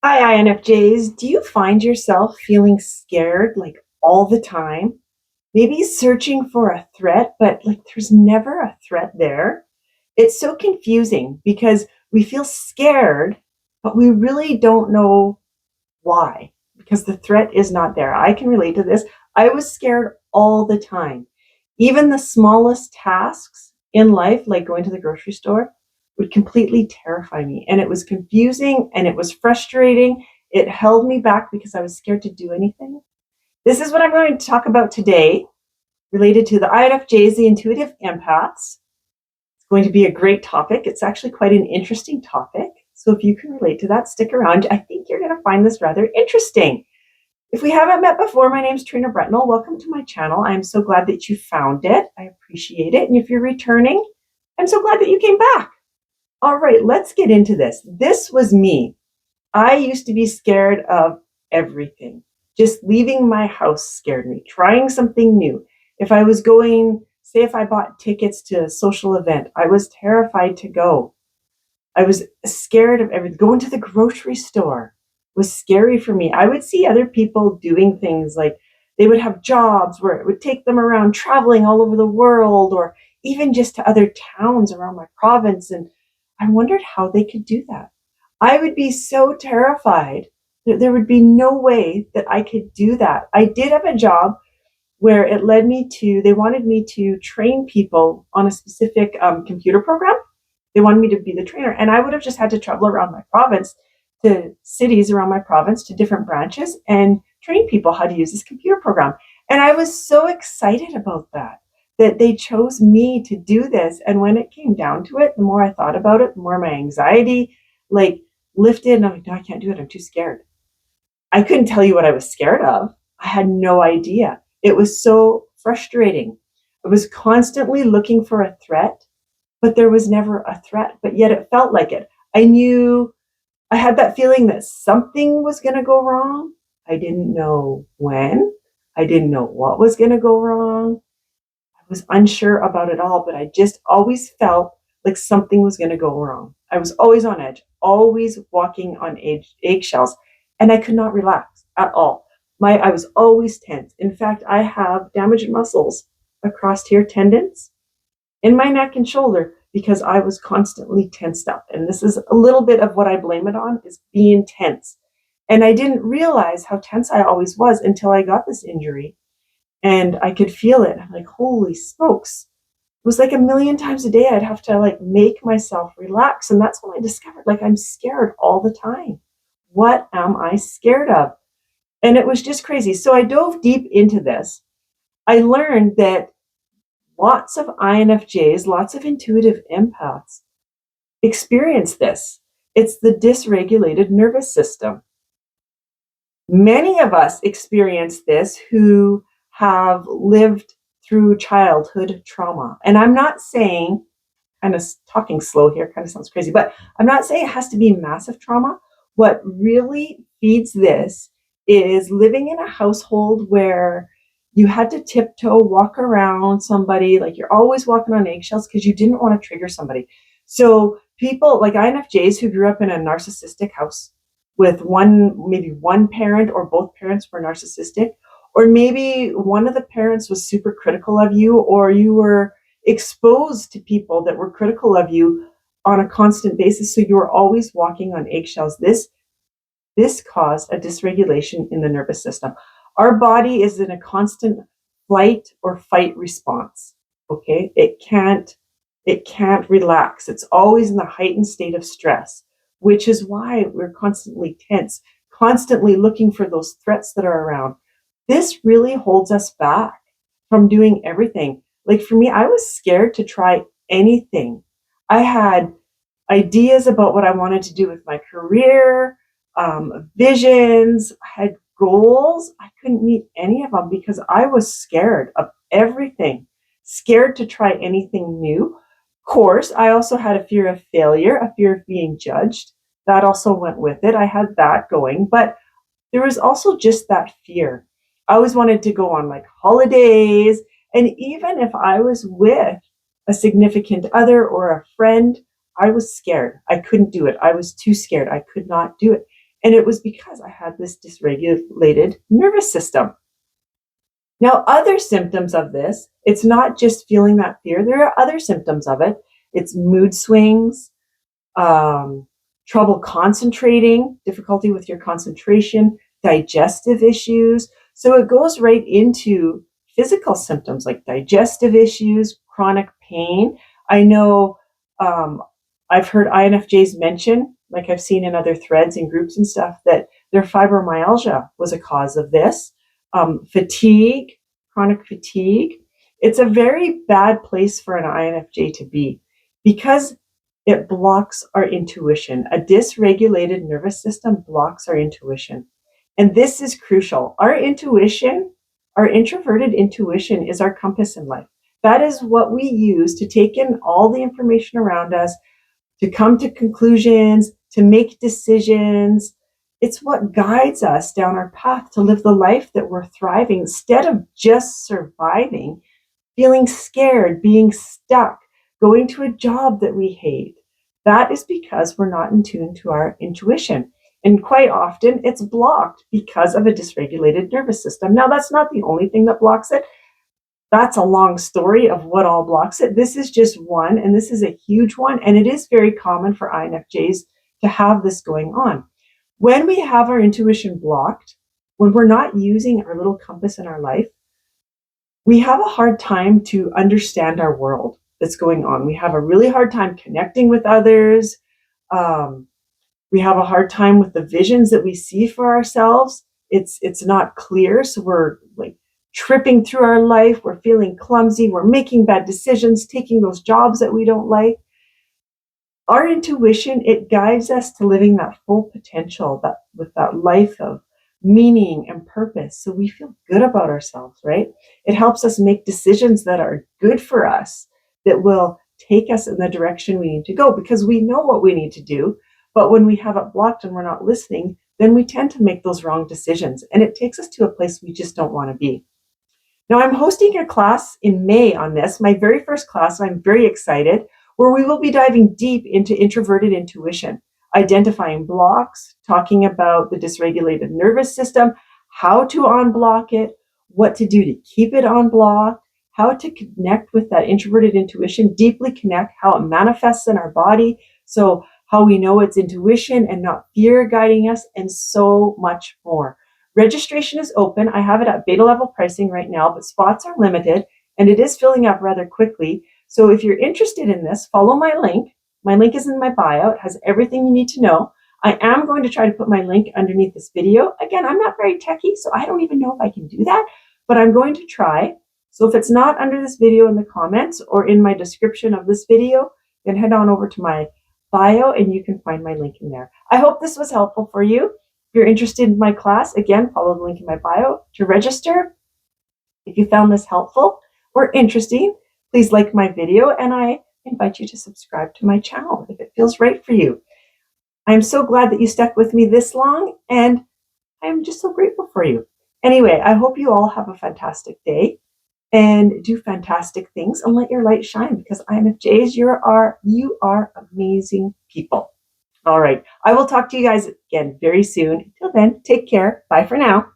Hi, INFJs. Do you find yourself feeling scared like all the time? Maybe searching for a threat, but like there's never a threat there. It's so confusing because we feel scared, but we really don't know why because the threat is not there. I can relate to this. I was scared all the time. Even the smallest tasks in life, like going to the grocery store, would completely terrify me. And it was confusing and it was frustrating. It held me back because I was scared to do anything. This is what I'm going to talk about today related to the INFJs, the intuitive empaths. It's going to be a great topic. It's actually quite an interesting topic. So if you can relate to that, stick around. I think you're going to find this rather interesting. If we haven't met before, my name is Trina Bretnell. Welcome to my channel. I'm so glad that you found it. I appreciate it. And if you're returning, I'm so glad that you came back. All right, let's get into this. This was me. I used to be scared of everything. Just leaving my house scared me. Trying something new. If I was going, say if I bought tickets to a social event, I was terrified to go. I was scared of everything. Going to the grocery store was scary for me. I would see other people doing things like they would have jobs where it would take them around traveling all over the world or even just to other towns around my province. And I wondered how they could do that. I would be so terrified that there would be no way that I could do that. I did have a job where it led me to, they wanted me to train people on a specific computer program. They wanted me to be the trainer. And I would have just had to travel around my province to cities around my province to different branches and train people how to use this computer program. And I was so excited about that, that they chose me to do this. And when it came down to it, the more I thought about it, the more my anxiety like lifted. And I'm like, no, I can't do it. I'm too scared. I couldn't tell you what I was scared of. I had no idea. It was so frustrating. I was constantly looking for a threat, but there was never a threat, but yet it felt like it. I knew I had that feeling that something was going to go wrong. I didn't know when. I didn't know what was going to go wrong. I was unsure about it all, but I just always felt like something was going to go wrong. I was always on edge, always walking on eggshells, and I could not relax at all. I was always tense. In fact, I have damaged muscles across here, tendons in my neck and shoulder because I was constantly tensed up. And this is a little bit of what I blame it on, is being tense. And I didn't realize how tense I always was until I got this injury and I could feel it. I'm like, holy smokes. It was like a million times a day I'd have to like make myself relax. And that's when I discovered like I'm scared all the time. What am I scared of? And it was just crazy. So I dove deep into this. I learned that lots of INFJs, lots of intuitive empaths experience this. It's the dysregulated nervous system. Many of us experience this who have lived through childhood trauma. And I'm not saying, kind of talking slow here, kind of sounds crazy, but I'm not saying it has to be massive trauma. What really feeds this is living in a household where you had to tiptoe, walk around somebody, like you're always walking on eggshells because you didn't want to trigger somebody. So people like INFJs who grew up in a narcissistic house with maybe one parent or both parents were narcissistic, or maybe one of the parents was super critical of you, or you were exposed to people that were critical of you on a constant basis. So you were always walking on eggshells. This caused a dysregulation in the nervous system. Our body is in a constant flight or fight response. Okay. It can't relax. It's always in the heightened state of stress, which is why we're constantly tense, constantly looking for those threats that are around. This really holds us back from doing everything. Like for me, I was scared to try anything. I had ideas about what I wanted to do with my career, visions, I had goals. I couldn't meet any of them because I was scared of everything, scared to try anything new. Of course, I also had a fear of failure, a fear of being judged. That also went with it. I had that going, but there was also just that fear. I always wanted to go on like holidays. And even if I was with a significant other or a friend, I was scared. I couldn't do it. I was too scared. I could not do it. And it was because I had this dysregulated nervous system. Now, other symptoms of this, it's not just feeling that fear. There are other symptoms of it. It's mood swings, trouble concentrating, difficulty with your concentration, digestive issues. So it goes right into physical symptoms like digestive issues, chronic pain. I know I've heard INFJs mention, like I've seen in other threads and groups and stuff, that their fibromyalgia was a cause of this. Fatigue, chronic fatigue. It's a very bad place for an INFJ to be because it blocks our intuition. A dysregulated nervous system blocks our intuition. And this is crucial. Our intuition, our introverted intuition, is our compass in life. That is what we use to take in all the information around us, to come to conclusions, to make decisions. It's what guides us down our path to live the life that we're thriving instead of just surviving, feeling scared, being stuck, going to a job that we hate. That is because we're not in tune to our intuition. And quite often it's blocked because of a dysregulated nervous system. Now, that's not the only thing that blocks it. That's a long story of what all blocks it. This is just one, and this is a huge one. And it is very common for INFJs to have this going on. When we have our intuition blocked, when we're not using our little compass in our life, we have a hard time to understand our world that's going on. We have a really hard time connecting with others. We have a hard time with the visions that we see for ourselves. It's not clear, so we're like tripping through our life. We're feeling clumsy. We're making bad decisions, taking those jobs that we don't like. Our intuition, it guides us to living that full potential, that with that life of meaning and purpose. So we feel good about ourselves, right? It helps us make decisions that are good for us, that will take us in the direction we need to go because we know what we need to do. But when we have it blocked and we're not listening, then we tend to make those wrong decisions. And it takes us to a place we just don't want to be. Now, I'm hosting a class in May on this, my very first class, and I'm very excited, where we will be diving deep into introverted intuition, identifying blocks, talking about the dysregulated nervous system, how to unblock it, what to do to keep it unblocked, how to connect with that introverted intuition, deeply connect, how it manifests in our body, so how we know it's intuition and not fear guiding us, and so much more. Registration is open. I have it at beta level pricing right now, but spots are limited and it is filling up rather quickly. So if you're interested in this, follow my link. My link is in my bio. It has everything you need to know. I am going to try to put my link underneath this video. Again, I'm not very techy, so I don't even know if I can do that, but I'm going to try. So if it's not under this video in the comments or in my description of this video, then head on over to my bio and you can find my link in there. I hope this was helpful for you. If you're interested in my class, again, follow the link in my bio to register. If you found this helpful or interesting, please like my video and I invite you to subscribe to my channel if it feels right for you. I'm so glad that you stuck with me this long and I'm just so grateful for you. Anyway, I hope you all have a fantastic day and do fantastic things and let your light shine because INFJs, you are amazing people. All right. I will talk to you guys again very soon. Until then, take care. Bye for now.